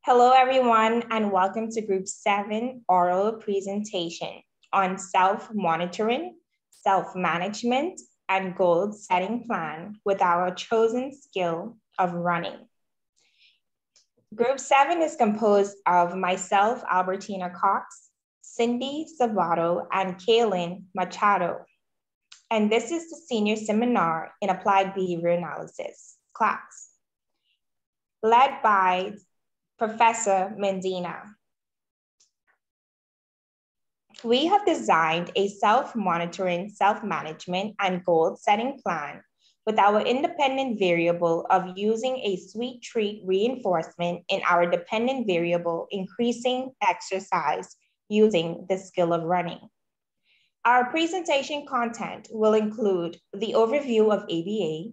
Hello, everyone, and welcome to Group 7 oral presentation on self-monitoring, self-management, and goal-setting plan with our chosen skill of running. Group 7 is composed of myself, Albertina Cox, Cindy Savato, and Kaylin Machado. And this is the senior seminar in Applied Behavior Analysis class, led by Professor Mendina. We have designed a self-monitoring, self-management, and goal-setting plan with our independent variable of using a sweet treat reinforcement in our dependent variable, increasing exercise using the skill of running. Our presentation content will include the overview of ABA,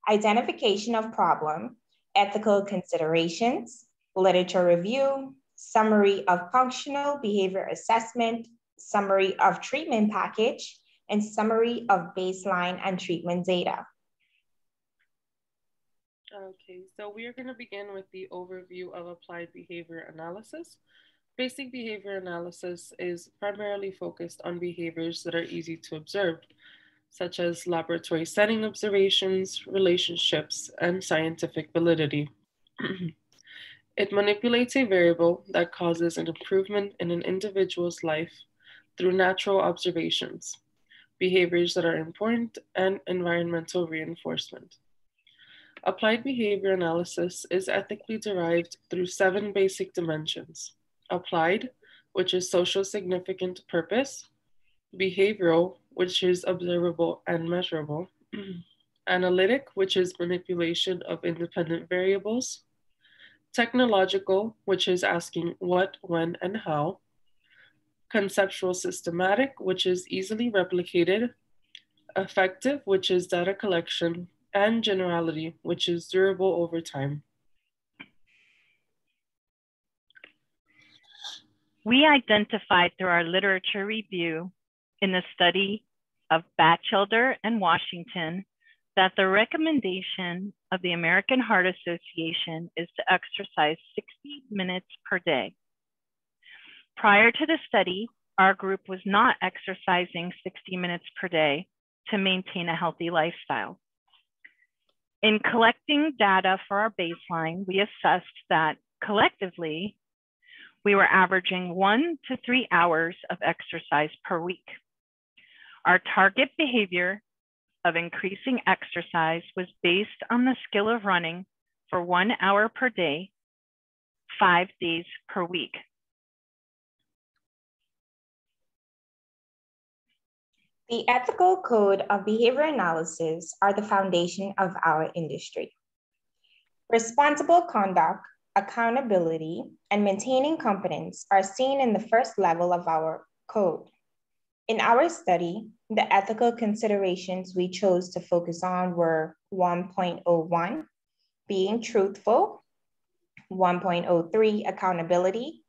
identification of problem, ethical considerations, literature review, summary of functional behavior assessment, summary of treatment package, and summary of baseline and treatment data. Okay, so we are going to begin with the overview of applied behavior analysis. Basic behavior analysis is primarily focused on behaviors that are easy to observe, such as laboratory setting observations, relationships, and scientific validity. It manipulates a variable that causes an improvement in an individual's life through natural observations, behaviors that are important, and environmental reinforcement. Applied behavior analysis is ethically derived through 7 basic dimensions. Applied, which is social significant purpose; behavioral, which is observable and measurable; analytic, which is manipulation of independent variables; technological, which is asking what, when, and how; conceptual systematic, which is easily replicated; affective, which is data collection; and generality, which is durable over time. We identified through our literature review in the study of Batchelder and Washington that the recommendation of the American Heart Association is to exercise 60 minutes per day. Prior to the study, our group was not exercising 60 minutes per day to maintain a healthy lifestyle. In collecting data for our baseline, we assessed that collectively, we were averaging 1 to 3 hours of exercise per week. Our target behavior of increasing exercise was based on the skill of running for 1 hour per day, 5 days per week. The ethical code of behavior analysis are the foundation of our industry. Responsible conduct, accountability, and maintaining competence are seen in the first level of our code. In our study, the ethical considerations we chose to focus on were 1.01, being truthful; 1.03, accountability;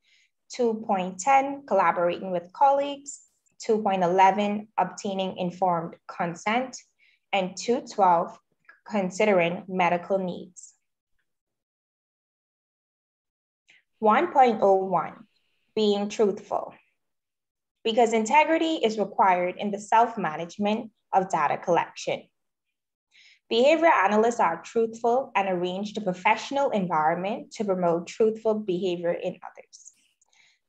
2.10, collaborating with colleagues; 2.11, obtaining informed consent; and 2.12, considering medical needs. 1.01, being truthful, because integrity is required in the self-management of data collection. Behavior analysts are truthful and arrange the professional environment to promote truthful behavior in others.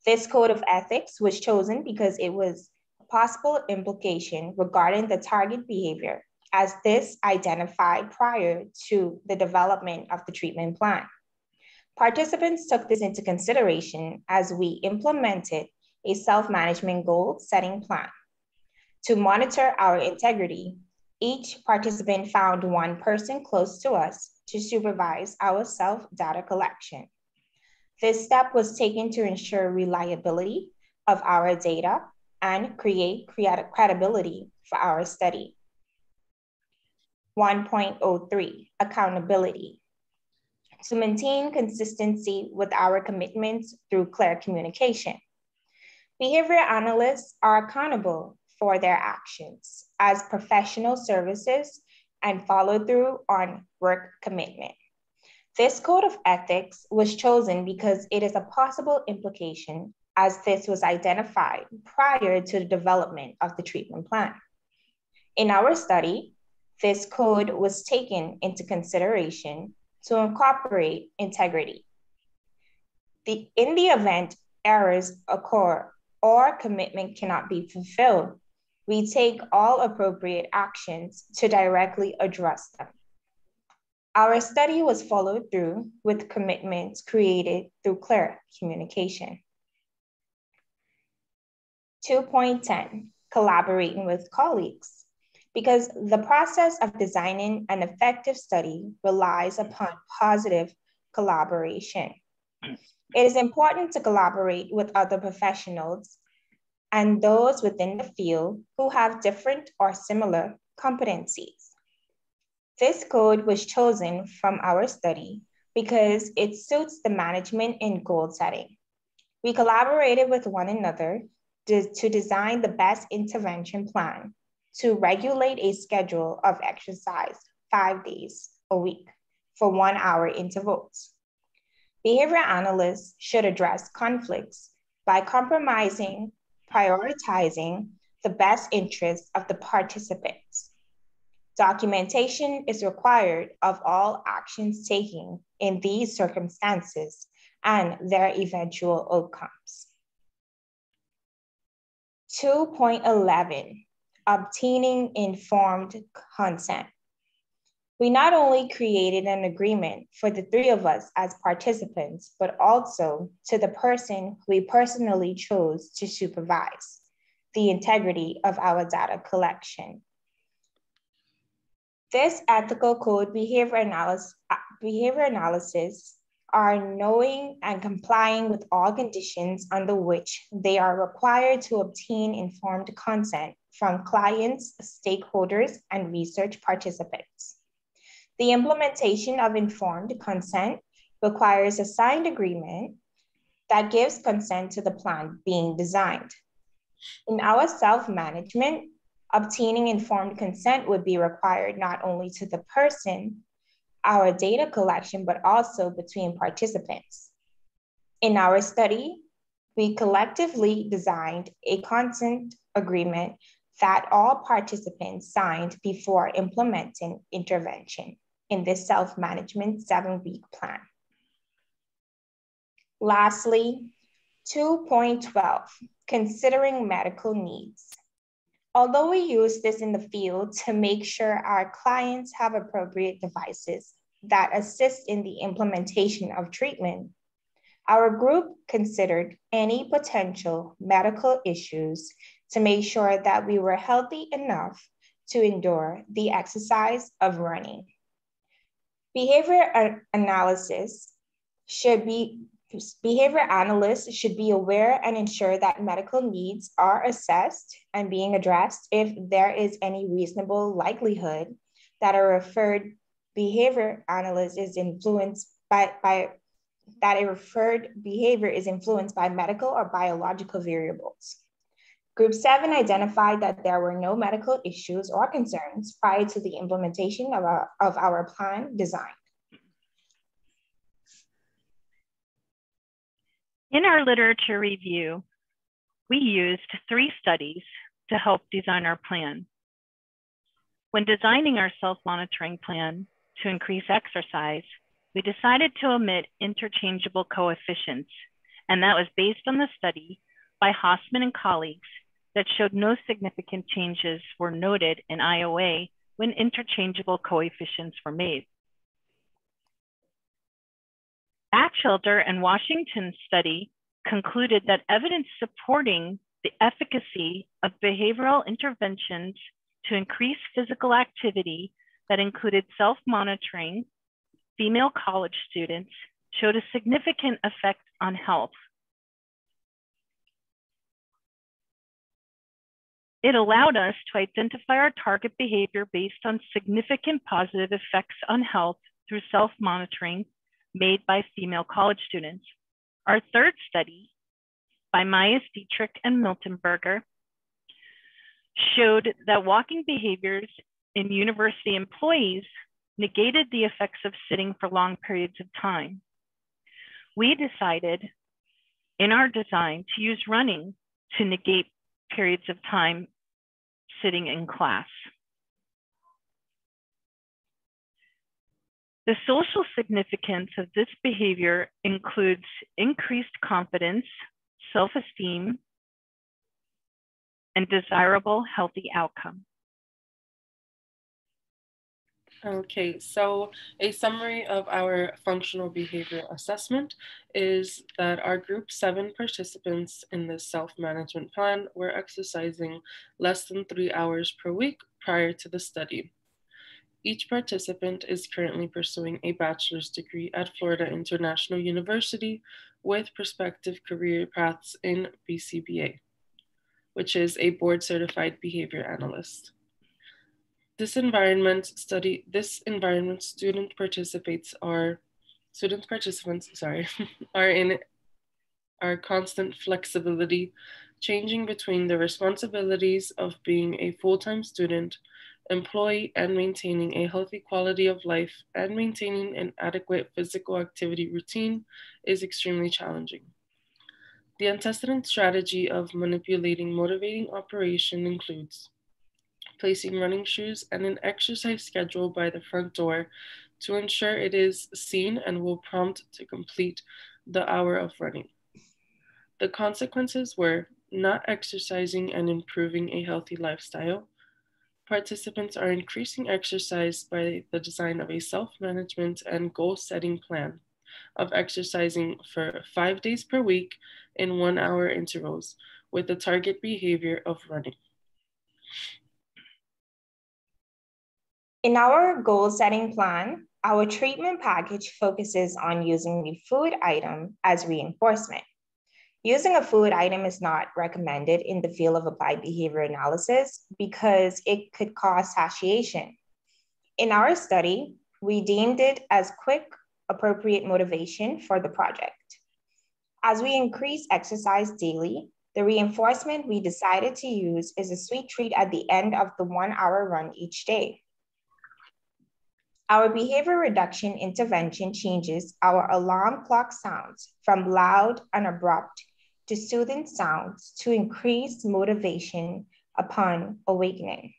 This code of ethics was chosen because it was a possible implication regarding the target behavior, as this identified prior to the development of the treatment plan. Participants took this into consideration as we implemented a self-management goal-setting plan. To monitor our integrity, each participant found one person close to us to supervise our self-data collection. This step was taken to ensure reliability of our data and create credibility for our study. 1.03, accountability. To maintain consistency with our commitments through clear communication. Behavior analysts are accountable for their actions as professional services and follow through on work commitment. This code of ethics was chosen because it is a possible implication as this was identified prior to the development of the treatment plan. In our study, this code was taken into consideration to incorporate integrity. In the event errors occur or commitment cannot be fulfilled, we take all appropriate actions to directly address them. Our study was followed through with commitments created through clear communication. 2.10, collaborating with colleagues. Because the process of designing an effective study relies upon positive collaboration. It is important to collaborate with other professionals and those within the field who have different or similar competencies. This code was chosen from our study because it suits the management and goal setting. We collaborated with one another to design the best intervention plan to regulate a schedule of exercise 5 days a week for 1 hour intervals. Behavioral analysts should address conflicts by prioritizing the best interests of the participants. Documentation is required of all actions taken in these circumstances and their eventual outcomes. 2.11, obtaining informed consent. We not only created an agreement for the 3 of us as participants, but also to the person we personally chose to supervise the integrity of our data collection. This ethical code behavior analysis are knowing and complying with all conditions under which they are required to obtain informed consent from clients, stakeholders, and research participants. The implementation of informed consent requires a signed agreement that gives consent to the plan being designed. In our self-management, obtaining informed consent would be required not only to the person, our data collection, but also between participants. In our study, we collectively designed a consent agreement that all participants signed before implementing intervention in this self-management 7-week plan. Lastly, 2.12, considering medical needs. Although we use this in the field to make sure our clients have appropriate devices that assist in the implementation of treatment, our group considered any potential medical issues to make sure that we were healthy enough to endure the exercise of running. Behavior analysts should be aware and ensure that medical needs are assessed and being addressed if there is any reasonable likelihood that a referred behavior analyst is influenced by medical or biological variables. Group 7 identified that there were no medical issues or concerns prior to the implementation of our plan design. In our literature review, we used 3 studies to help design our plan. When designing our self-monitoring plan to increase exercise, we decided to omit interchangeable coefficients, and that was based on the study by Hossman and colleagues that showed no significant changes were noted in IOA when interchangeable coefficients were made. Batchelder and Washington's study concluded that evidence supporting the efficacy of behavioral interventions to increase physical activity that included self-monitoring female college students showed a significant effect on health. It allowed us to identify our target behavior based on significant positive effects on health through self-monitoring made by female college students. Our third study by Myers, Dietrich, and Miltenberger showed that walking behaviors in university employees negated the effects of sitting for long periods of time. We decided in our design to use running to negate periods of time sitting in class. The social significance of this behavior includes increased confidence, self-esteem, and desirable healthy outcome. Okay, so a summary of our functional behavior assessment is that our group 7 participants in the self-management plan were exercising less than 3 hours per week prior to the study. Each participant is currently pursuing a bachelor's degree at Florida International University with prospective career paths in BCBA, which is a board-certified behavior analyst. This environment, student participants are in our constant flexibility, changing between the responsibilities of being a full-time student, employee, and maintaining a healthy quality of life and maintaining an adequate physical activity routine is extremely challenging. The antecedent strategy of manipulating motivating operation includes placing running shoes and an exercise schedule by the front door to ensure it is seen and will prompt to complete the hour of running. The consequences were not exercising and improving a healthy lifestyle. Participants are increasing exercise by the design of a self-management and goal-setting plan of exercising for 5 days per week in 1 hour intervals with the target behavior of running. In our goal-setting plan, our treatment package focuses on using the food item as reinforcement. Using a food item is not recommended in the field of applied behavior analysis because it could cause satiation. In our study, we deemed it as quick, appropriate motivation for the project. As we increase exercise daily, the reinforcement we decided to use is a sweet treat at the end of the 1 hour run each day. Our behavior reduction intervention changes our alarm clock sounds from loud and abrupt to soothing sounds to increase motivation upon awakening.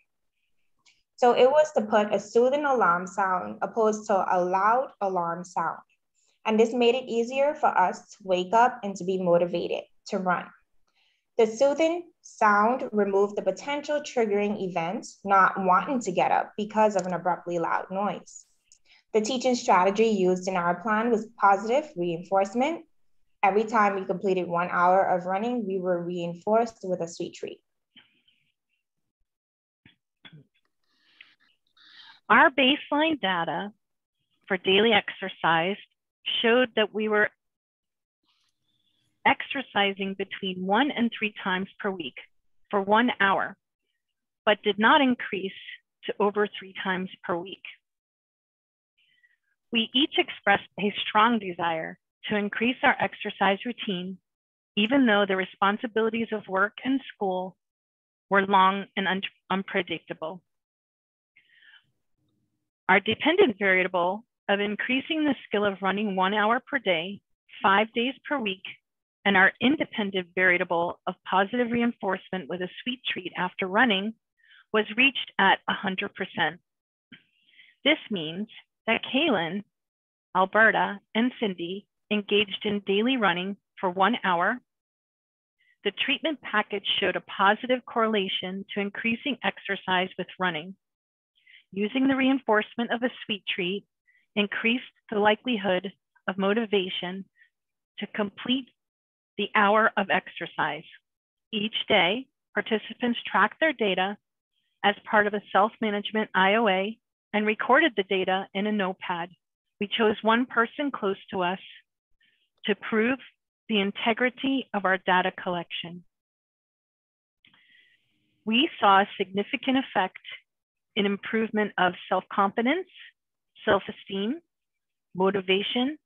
So it was to put a soothing alarm sound opposed to a loud alarm sound. And this made it easier for us to wake up and to be motivated to run. The soothing sound removed the potential triggering events, not wanting to get up because of an abruptly loud noise. The teaching strategy used in our plan was positive reinforcement. Every time we completed 1 hour of running, we were reinforced with a sweet treat. Our baseline data for daily exercise showed that we were exercising between 1 and 3 times per week for 1 hour, but did not increase to over 3 times per week. We each expressed a strong desire to increase our exercise routine, even though the responsibilities of work and school were long and unpredictable. Our dependent variable of increasing the skill of running 1 hour per day, 5 days per week, and our independent variable of positive reinforcement with a sweet treat after running was reached at 100%. This means that Kaylin, Alberta, and Cindy engaged in daily running for 1 hour. The treatment package showed a positive correlation to increasing exercise with running. Using the reinforcement of a sweet treat increased the likelihood of motivation to complete the hour of exercise. Each day, participants tracked their data as part of a self-management IOA and recorded the data in a notepad. We chose one person close to us to prove the integrity of our data collection. We saw a significant effect in improvement of self-confidence, self-esteem, motivation,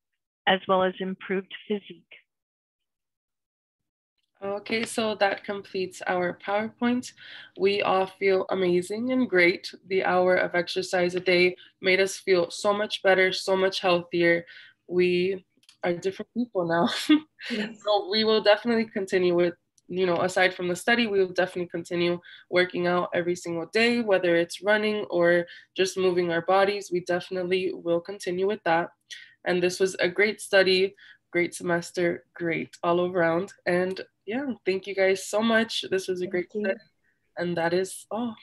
as well as improved physique. Okay, so that completes our PowerPoint. We all feel amazing and great. The hour of exercise a day made us feel so much better, so much healthier. We are different people now. Yes. So we will definitely continue with, aside from the study, we will definitely continue working out every single day, whether it's running or just moving our bodies. We definitely will continue with that. And this was a great study, great semester, great all around. And yeah, thank you guys so much. This was a great Thank you. study. And that is all.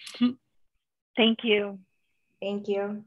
Thank you. Thank you.